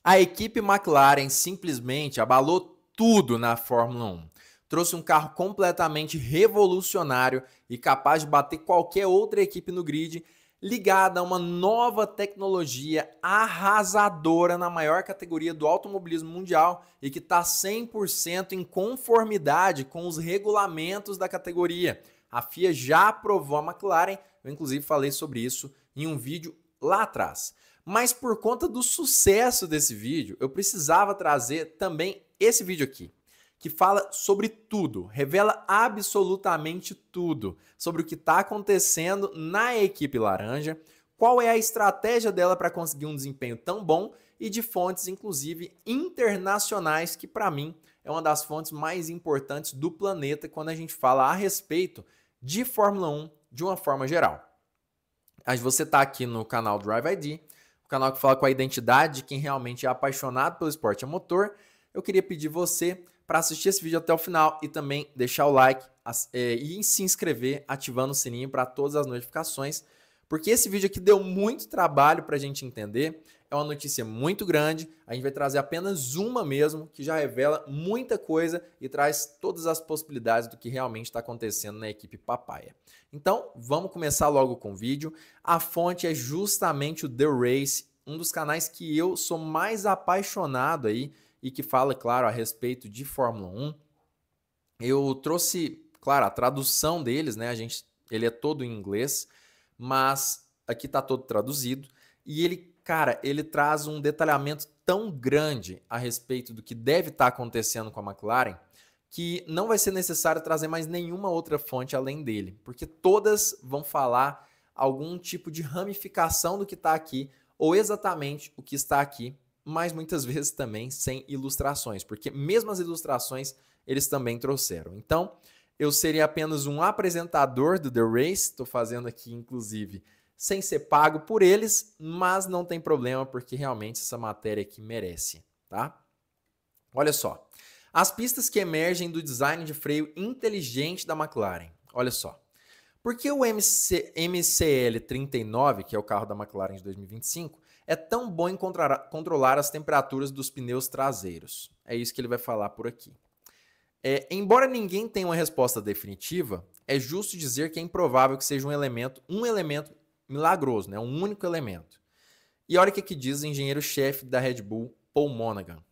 A equipe McLaren simplesmente abalou tudo na Fórmula 1. Trouxe um carro completamente revolucionário e capaz de bater qualquer outra equipe no grid, ligada a uma nova tecnologia arrasadora na maior categoria do automobilismo mundial e que está 100% em conformidade com os regulamentos da categoria. A FIA já aprovou a McLaren, eu inclusive falei sobre isso em um vídeo lá atrás. Mas por conta do sucesso desse vídeo, eu precisava trazer também esse vídeo aqui, que fala sobre tudo, revela absolutamente tudo sobre o que está acontecendo na equipe laranja, qual é a estratégia dela para conseguir um desempenho tão bom e de fontes, inclusive, internacionais, que para mim é uma das fontes mais importantes do planeta quando a gente fala a respeito de Fórmula 1 de uma forma geral. Você está aqui no canal Drive ID, o canal que fala com a identidade de quem realmente é apaixonado pelo esporte a motor. Eu queria pedir você para assistir esse vídeo até o final e também deixar o like e se inscrever ativando o sininho para todas as notificações, porque esse vídeo aqui deu muito trabalho para a gente entender, é uma notícia muito grande, a gente vai trazer apenas uma mesmo, que já revela muita coisa e traz todas as possibilidades do que realmente está acontecendo na equipe Papaya. Então, vamos começar logo com o vídeo. A fonte é justamente o The Race, um dos canais que eu sou mais apaixonado aí e que fala, claro, a respeito de Fórmula 1. Eu trouxe, claro, a tradução deles, né? Ele é todo em inglês, mas aqui está todo traduzido. E ele, cara, ele traz um detalhamento tão grande a respeito do que deve estar acontecendo com a McLaren, que não vai ser necessário trazer mais nenhuma outra fonte além dele, porque todas vão falar algum tipo de ramificação do que está aqui, ou exatamente o que está aqui, mas muitas vezes também sem ilustrações, porque mesmo as ilustrações eles também trouxeram. Então, eu seria apenas um apresentador do The Race, estou fazendo aqui, inclusive, sem ser pago por eles, mas não tem problema, porque realmente essa matéria aqui merece, tá? Olha só. As pistas que emergem do design de freio inteligente da McLaren. Olha só. Por que o MCL39, que é o carro da McLaren de 2025, é tão bom em controlar as temperaturas dos pneus traseiros? É isso que ele vai falar por aqui. Embora ninguém tenha uma resposta definitiva, é justo dizer que é improvável que seja um elemento milagroso, né? Um único elemento. E olha o que diz o engenheiro-chefe da Red Bull, Paul Monaghan.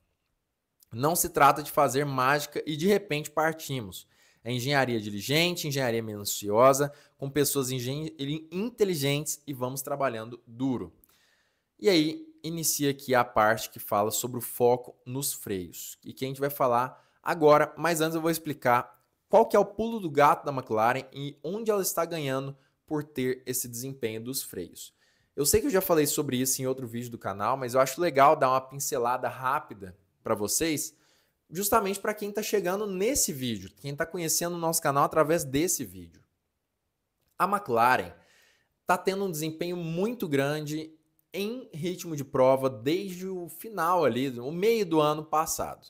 Não se trata de fazer mágica e de repente partimos. É engenharia diligente, engenharia minuciosa, com pessoas inteligentes e vamos trabalhando duro. E aí inicia aqui a parte que fala sobre o foco nos freios. E que a gente vai falar agora, mas antes eu vou explicar qual que é o pulo do gato da McLaren e onde ela está ganhando por ter esse desempenho dos freios. Eu sei que eu já falei sobre isso em outro vídeo do canal, mas eu acho legal dar uma pincelada rápida para vocês, justamente para quem está chegando nesse vídeo, quem está conhecendo o nosso canal através desse vídeo. A McLaren está tendo um desempenho muito grande em ritmo de prova desde o final ali, o meio do ano passado.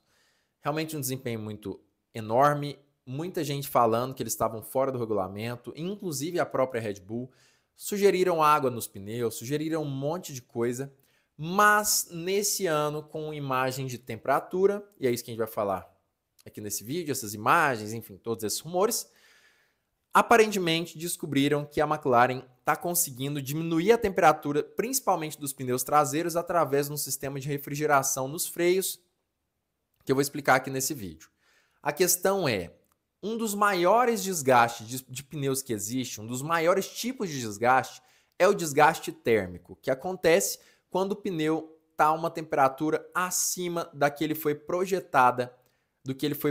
Realmente um desempenho muito enorme, muita gente falando que eles estavam fora do regulamento, inclusive a própria Red Bull, sugeriram água nos pneus, sugeriram um monte de coisa, mas nesse ano, com imagem de temperatura, e é isso que a gente vai falar aqui nesse vídeo, essas imagens, enfim, todos esses rumores, aparentemente descobriram que a McLaren está conseguindo diminuir a temperatura, principalmente dos pneus traseiros, através de um sistema de refrigeração nos freios, que eu vou explicar aqui nesse vídeo. A questão é, um dos maiores desgastes de pneus que existe, um dos maiores tipos de desgaste, é o desgaste térmico, que acontece quando o pneu está a uma temperatura acima do que ele foi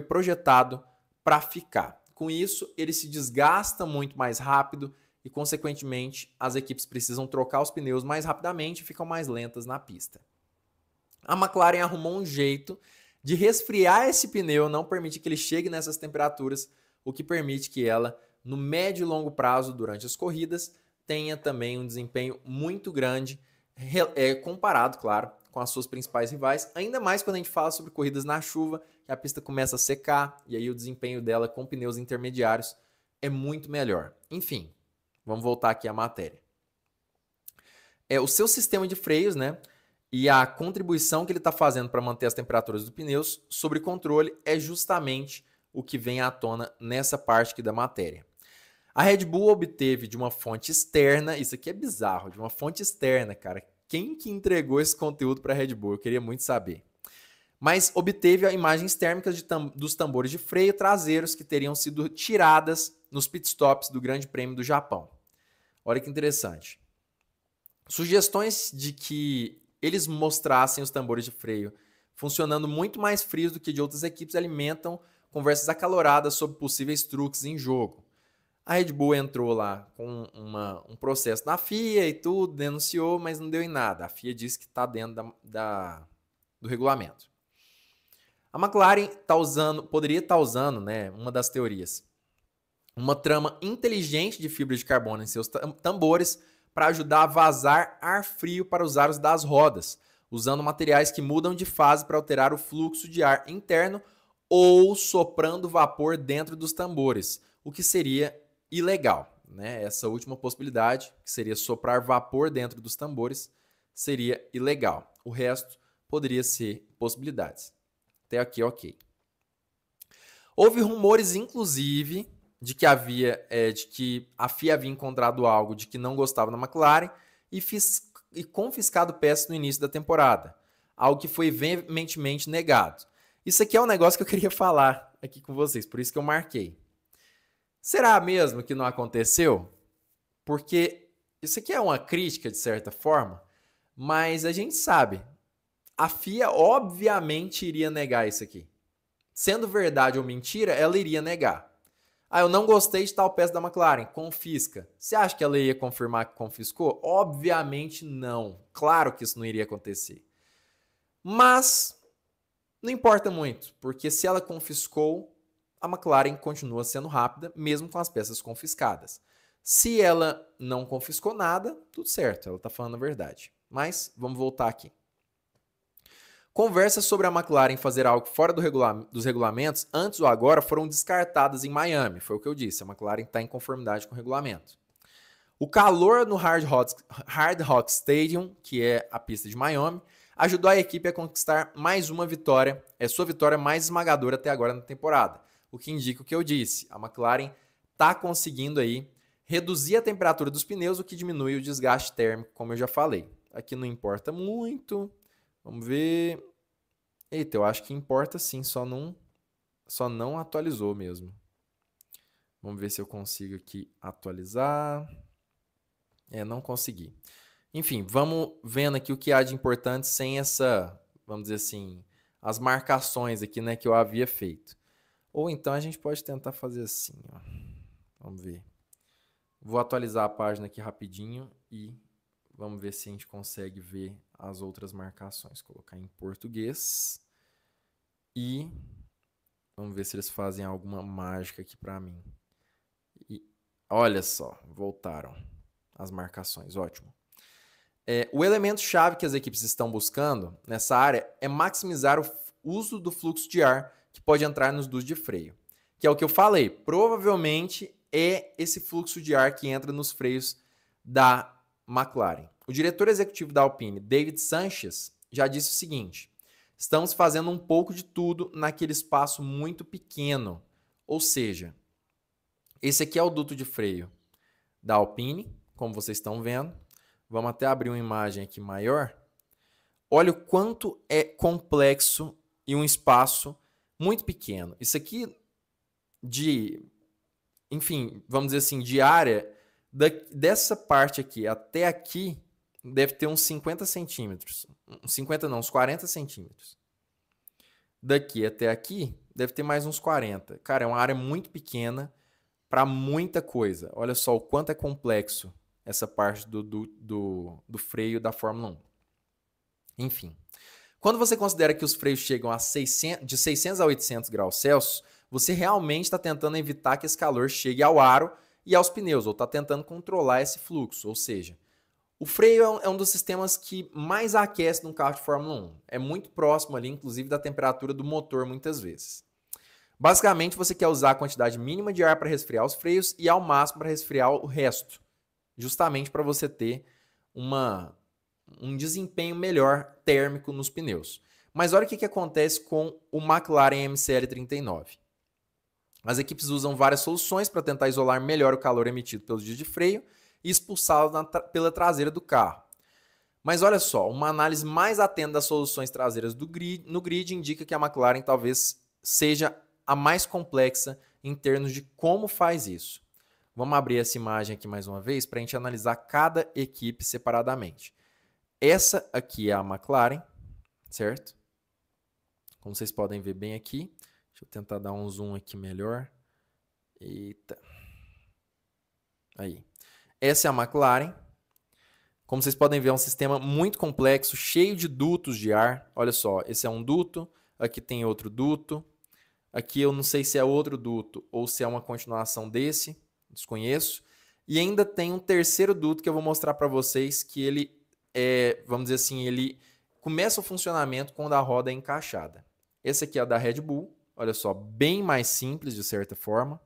projetado para ficar. Com isso, ele se desgasta muito mais rápido e, consequentemente, as equipes precisam trocar os pneus mais rapidamente e ficam mais lentas na pista. A McLaren arrumou um jeito de resfriar esse pneu, não permite que ele chegue nessas temperaturas, o que permite que ela, no médio e longo prazo, durante as corridas, tenha também um desempenho muito grande, comparado, claro, com as suas principais rivais, ainda mais quando a gente fala sobre corridas na chuva, que a pista começa a secar, e aí o desempenho dela com pneus intermediários é muito melhor. Enfim, vamos voltar aqui à matéria. O seu sistema de freios, né? E a contribuição que ele está fazendo para manter as temperaturas dos pneus sob controle é justamente o que vem à tona nessa parte aqui da matéria. A Red Bull obteve de uma fonte externa, isso aqui é bizarro, de uma fonte externa, cara. Quem que entregou esse conteúdo para a Red Bull? Eu queria muito saber. Mas obteve imagens térmicas dos tambores de freio traseiros que teriam sido tiradas nos pitstops do Grande Prêmio do Japão. Olha que interessante. Sugestões de que eles mostrassem os tambores de freio funcionando muito mais frios do que de outras equipes alimentam conversas acaloradas sobre possíveis truques em jogo. A Red Bull entrou lá com um processo na FIA e tudo, denunciou, mas não deu em nada. A FIA disse que está dentro do regulamento. A McLaren poderia estar usando, né, uma das teorias, uma trama inteligente de fibra de carbono em seus tambores para ajudar a vazar ar frio para os aros das rodas, usando materiais que mudam de fase para alterar o fluxo de ar interno ou soprando vapor dentro dos tambores, o que seria ilegal, né? Essa última possibilidade, que seria soprar vapor dentro dos tambores, seria ilegal. O resto poderia ser possibilidades. Até aqui, ok. Houve rumores, inclusive, de que a FIA havia encontrado algo de que não gostava na McLaren e confiscado peças no início da temporada, algo que foi veementemente negado. Isso aqui é um negócio que eu queria falar aqui com vocês, por isso que eu marquei. Será mesmo que não aconteceu? Porque isso aqui é uma crítica, de certa forma, mas a gente sabe, a FIA obviamente iria negar isso aqui. Sendo verdade ou mentira, ela iria negar. Ah, eu não gostei de tal peça da McLaren, confisca. Você acha que ela ia confirmar que confiscou? Obviamente não. Claro que isso não iria acontecer. Mas não importa muito, porque se ela confiscou, a McLaren continua sendo rápida, mesmo com as peças confiscadas. Se ela não confiscou nada, tudo certo, ela está falando a verdade. Mas vamos voltar aqui. Conversas sobre a McLaren fazer algo fora dos regulamentos, antes ou agora, foram descartadas em Miami. Foi o que eu disse, a McLaren está em conformidade com o regulamento. O calor no Hard Rock Stadium, que é a pista de Miami, ajudou a equipe a conquistar mais uma vitória, sua vitória mais esmagadora até agora na temporada. O que indica o que eu disse, a McLaren está conseguindo aí reduzir a temperatura dos pneus, o que diminui o desgaste térmico, como eu já falei. Aqui não importa muito. Vamos ver. Eita, eu acho que importa sim, só não atualizou mesmo. Vamos ver se eu consigo aqui atualizar. Não consegui. Enfim, vamos vendo aqui o que há de importante sem essa, vamos dizer assim, as marcações aqui, né, que eu havia feito. Ou então a gente pode tentar fazer assim, ó. Vamos ver. Vou atualizar a página aqui rapidinho e vamos ver se a gente consegue ver as outras marcações. Colocar em português. E vamos ver se eles fazem alguma mágica aqui para mim. E olha só, voltaram as marcações. Ótimo. O elemento-chave que as equipes estão buscando nessa área é maximizar o uso do fluxo de ar que pode entrar nos dutos de freio. Que é o que eu falei. Provavelmente é esse fluxo de ar que entra nos freios da McLaren. O diretor executivo da Alpine, David Sanchez, já disse o seguinte: estamos fazendo um pouco de tudo naquele espaço muito pequeno. Ou seja, esse aqui é o duto de freio da Alpine, como vocês estão vendo. Vamos até abrir uma imagem aqui maior. Olha o quanto é complexo e um espaço muito pequeno. Isso aqui enfim, vamos dizer assim, de área, dessa parte aqui até aqui, deve ter uns 50 centímetros. 50 não, uns 40 centímetros. Daqui até aqui, deve ter mais uns 40. Cara, é uma área muito pequena para muita coisa. Olha só o quanto é complexo essa parte do freio da Fórmula 1. Enfim, quando você considera que os freios chegam de 600 a 800 graus Celsius, você realmente está tentando evitar que esse calor chegue ao aro e aos pneus, ou está tentando controlar esse fluxo. Ou seja, o freio é um dos sistemas que mais aquece num carro de Fórmula 1. É muito próximo ali, inclusive, da temperatura do motor, muitas vezes. Basicamente, você quer usar a quantidade mínima de ar para resfriar os freios e ao máximo para resfriar o resto. Justamente para você ter uma um desempenho melhor térmico nos pneus. Mas olha o que acontece com o McLaren MCL39. As equipes usam várias soluções para tentar isolar melhor o calor emitido pelos discos de freio e expulsá-lo pela traseira do carro. Mas olha só, uma análise mais atenta das soluções traseiras no grid indica que a McLaren talvez seja a mais complexa em termos de como faz isso. Vamos abrir essa imagem aqui mais uma vez para a gente analisar cada equipe separadamente. Essa aqui é a McLaren, certo? Como vocês podem ver bem aqui. Deixa eu tentar dar um zoom aqui melhor. Eita. Aí. Essa é a McLaren. Como vocês podem ver, é um sistema muito complexo, cheio de dutos de ar. Olha só, esse é um duto, aqui tem outro duto. Aqui eu não sei se é outro duto ou se é uma continuação desse, desconheço. E ainda tem um terceiro duto que eu vou mostrar para vocês, que ele vamos dizer assim, ele começa o funcionamento quando a roda é encaixada. Esse aqui é o da Red Bull, olha só, bem mais simples de certa forma.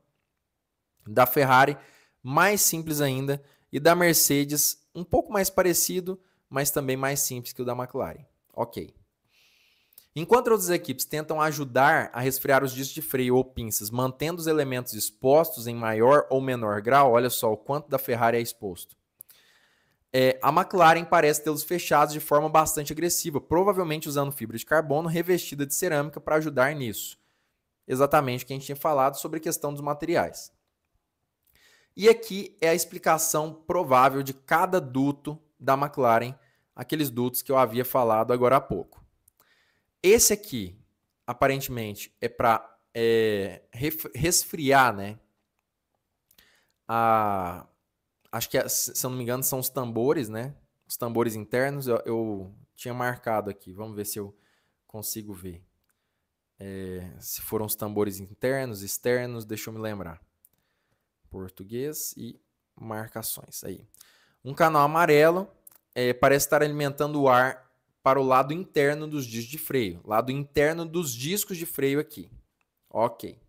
Da Ferrari, mais simples ainda. E da Mercedes, um pouco mais parecido, mas também mais simples que o da McLaren. Ok. Enquanto outras equipes tentam ajudar a resfriar os discos de freio ou pinças, mantendo os elementos expostos em maior ou menor grau, olha só o quanto da Ferrari é exposto. A McLaren parece tê-los fechados de forma bastante agressiva, provavelmente usando fibra de carbono revestida de cerâmica para ajudar nisso. Exatamente o que a gente tinha falado sobre a questão dos materiais. E aqui é a explicação provável de cada duto da McLaren, aqueles dutos que eu havia falado agora há pouco. Esse aqui, aparentemente, é para resfriar, né? Acho que, se eu não me engano, são os tambores, né? Os tambores internos. Eu tinha marcado aqui. Vamos ver se eu consigo ver. Se foram os tambores internos, externos, deixa eu me lembrar. Português e marcações. Aí. Um canal amarelo parece estar alimentando o ar para o lado interno dos discos de freio. Lado interno dos discos de freio aqui. Ok.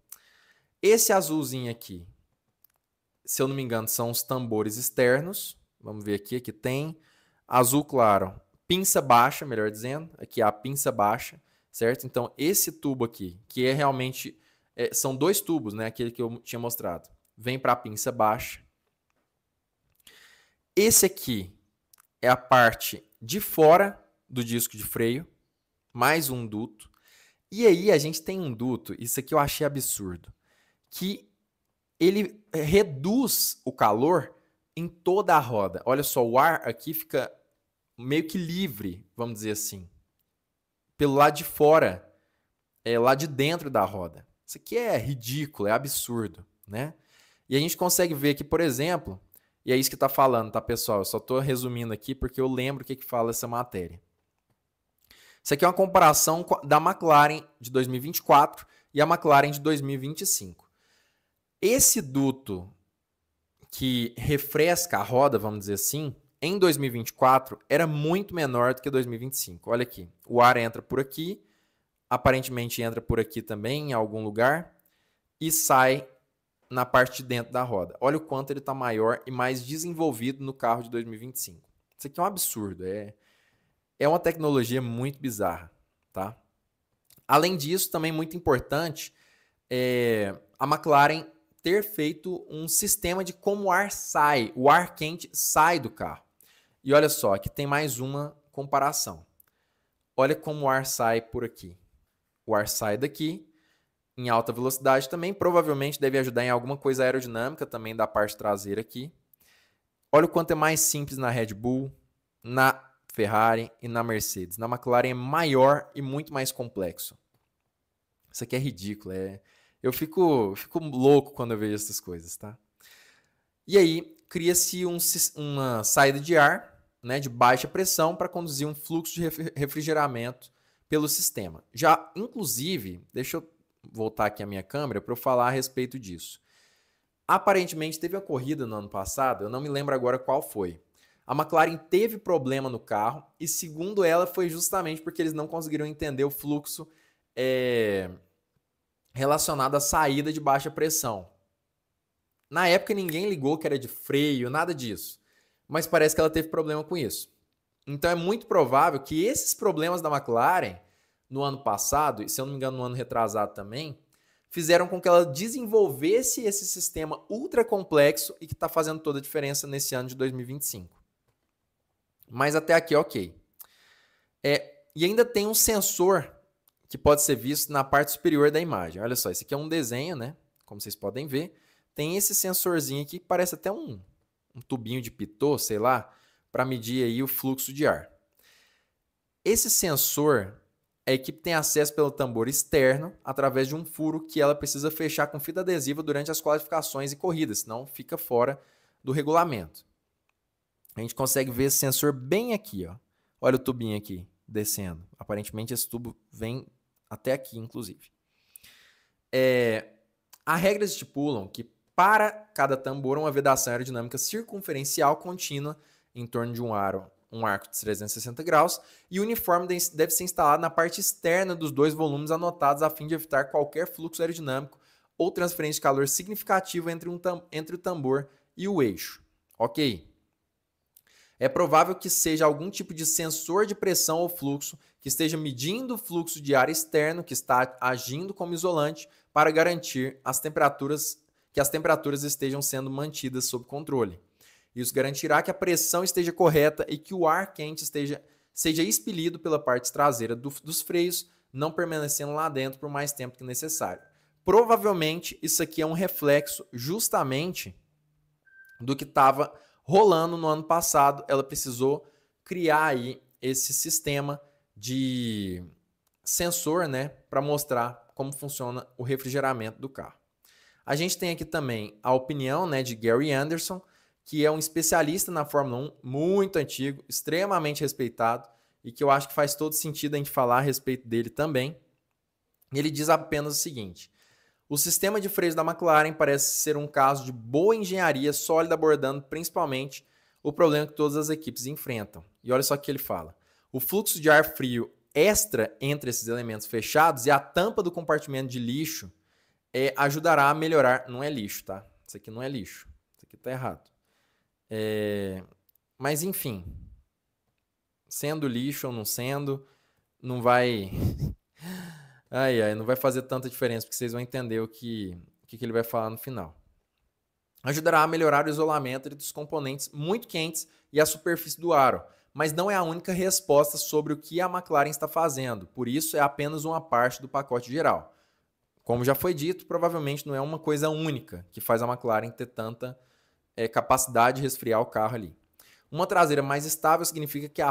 Esse azulzinho aqui, se eu não me engano, são os tambores externos. Vamos ver aqui. Aqui tem azul claro. Pinça baixa, melhor dizendo. Aqui é a pinça baixa, certo? Então, esse tubo aqui, que é realmente... são dois tubos, né? Aquele que eu tinha mostrado. Vem para a pinça baixa. Esse aqui é a parte de fora do disco de freio, mais um duto. E aí a gente tem um duto, isso aqui eu achei absurdo, que ele reduz o calor em toda a roda. Olha só, o ar aqui fica meio que livre, vamos dizer assim, pelo lado de fora, lá de dentro da roda. Isso aqui é ridículo, é absurdo, né? E a gente consegue ver aqui, por exemplo, e é isso que está falando, tá, pessoal? Eu só estou resumindo aqui porque eu lembro o que fala essa matéria. Isso aqui é uma comparação da McLaren de 2024 e a McLaren de 2025. Esse duto que refresca a roda, vamos dizer assim, em 2024 era muito menor do que 2025. Olha aqui, o ar entra por aqui, aparentemente entra por aqui também, em algum lugar, e sai na parte de dentro da roda. Olha o quanto ele está maior e mais desenvolvido no carro de 2025. Isso aqui é um absurdo, é uma tecnologia muito bizarra, tá? Além disso, também muito importante, a McLaren ter feito um sistema de como o ar sai, o ar quente sai do carro. E olha só, aqui tem mais uma comparação. Olha como o ar sai por aqui. O ar sai daqui, em alta velocidade também, provavelmente deve ajudar em alguma coisa aerodinâmica também da parte traseira aqui. Olha o quanto é mais simples na Red Bull, na Ferrari e na Mercedes. Na McLaren é maior e muito mais complexo. Isso aqui é ridículo. Eu fico louco quando eu vejo essas coisas, tá? E aí, cria-se uma saída de ar, né, de baixa pressão para conduzir um fluxo de refrigeramento pelo sistema. Já, inclusive, deixa eu voltar aqui a minha câmera para eu falar a respeito disso. Aparentemente, teve uma corrida no ano passado, eu não me lembro agora qual foi. A McLaren teve problema no carro e, segundo ela, foi justamente porque eles não conseguiram entender o fluxo relacionado à saída de baixa pressão. Na época, ninguém ligou que era de freio, nada disso. Mas parece que ela teve problema com isso. Então é muito provável que esses problemas da McLaren no ano passado, e se eu não me engano no ano retrasado também, fizeram com que ela desenvolvesse esse sistema ultra complexo e que está fazendo toda a diferença nesse ano de 2025. Mas até aqui, ok. E ainda tem um sensor que pode ser visto na parte superior da imagem. Olha só, esse aqui é um desenho, né? Como vocês podem ver. Tem esse sensorzinho aqui que parece até um tubinho de pitô, sei lá, para medir aí o fluxo de ar. Esse sensor, a equipe tem acesso pelo tambor externo através de um furo que ela precisa fechar com fita adesiva durante as qualificações e corridas, senão fica fora do regulamento. A gente consegue ver esse sensor bem aqui, ó. Olha o tubinho aqui descendo. Aparentemente esse tubo vem até aqui, inclusive. As regras estipulam que para cada tambor uma vedação aerodinâmica circunferencial contínua em torno de um arco de 360 graus, e o uniforme deve ser instalado na parte externa dos dois volumes anotados a fim de evitar qualquer fluxo aerodinâmico ou transferência de calor significativo entre o tambor e o eixo. Ok? É provável que seja algum tipo de sensor de pressão ou fluxo que esteja medindo o fluxo de ar externo que está agindo como isolante para garantir que as temperaturas estejam sendo mantidas sob controle. Isso garantirá que a pressão esteja correta e que o ar quente seja expelido pela parte traseira dos freios, não permanecendo lá dentro por mais tempo que necessário. Provavelmente isso aqui é um reflexo justamente do que estava rolando no ano passado. Ela precisou criar aí esse sistema de sensor, né, para mostrar como funciona o refrigeramento do carro. A gente tem aqui também a opinião, né, de Gary Anderson, que é um especialista na Fórmula 1, muito antigo, extremamente respeitado, e que eu acho que faz todo sentido a gente falar a respeito dele também. Ele diz apenas o seguinte: o sistema de freios da McLaren parece ser um caso de boa engenharia sólida, abordando principalmente o problema que todas as equipes enfrentam. E olha só o que ele fala: o fluxo de ar frio extra entre esses elementos fechados e a tampa do compartimento de lixo ajudará a melhorar. Não é lixo, tá? Isso aqui não é lixo. Isso aqui tá errado. Mas enfim, sendo lixo ou não sendo, não vai não vai fazer tanta diferença, porque vocês vão entender o que ele vai falar no final. Ajudará a melhorar o isolamento dos componentes muito quentes e a superfície do aro, mas não é a única resposta sobre o que a McLaren está fazendo, por isso é apenas uma parte do pacote geral. Como já foi dito, provavelmente não é uma coisa única que faz a McLaren ter tanta capacidade de resfriar o carro ali. Uma traseira mais estável significa que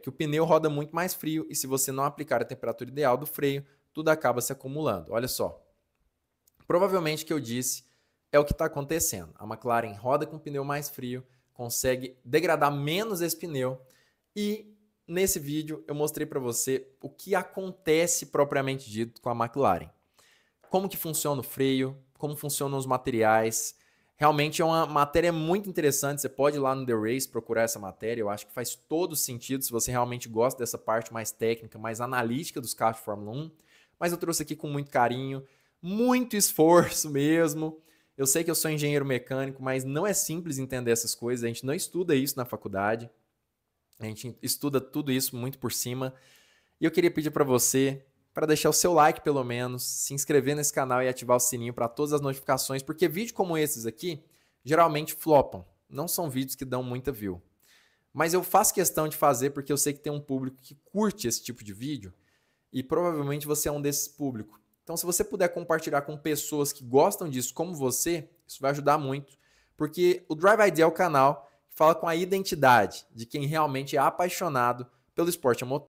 que o pneu roda muito mais frio, e se você não aplicar a temperatura ideal do freio, tudo acaba se acumulando. Olha só. Provavelmente o que eu disse é o que está acontecendo. A McLaren roda com o pneu mais frio, consegue degradar menos esse pneu, e nesse vídeo eu mostrei para você o que acontece propriamente dito com a McLaren. Como que funciona o freio, como funcionam os materiais. Realmente é uma matéria muito interessante, você pode ir lá no The Race procurar essa matéria, eu acho que faz todo sentido se você realmente gosta dessa parte mais técnica, mais analítica dos carros de Fórmula 1, mas eu trouxe aqui com muito carinho, muito esforço mesmo. Eu sei que eu sou engenheiro mecânico, mas não é simples entender essas coisas, a gente não estuda isso na faculdade, a gente estuda tudo isso muito por cima, e eu queria pedir para você para deixar o seu like pelo menos, se inscrever nesse canal e ativar o sininho para todas as notificações, porque vídeos como esses aqui geralmente flopam, não são vídeos que dão muita view. Mas eu faço questão de fazer porque eu sei que tem um público que curte esse tipo de vídeo e provavelmente você é um desses públicos. Então se você puder compartilhar com pessoas que gostam disso como você, isso vai ajudar muito, porque o Drive ID é o canal que fala com a identidade de quem realmente é apaixonado pelo esporte a motor.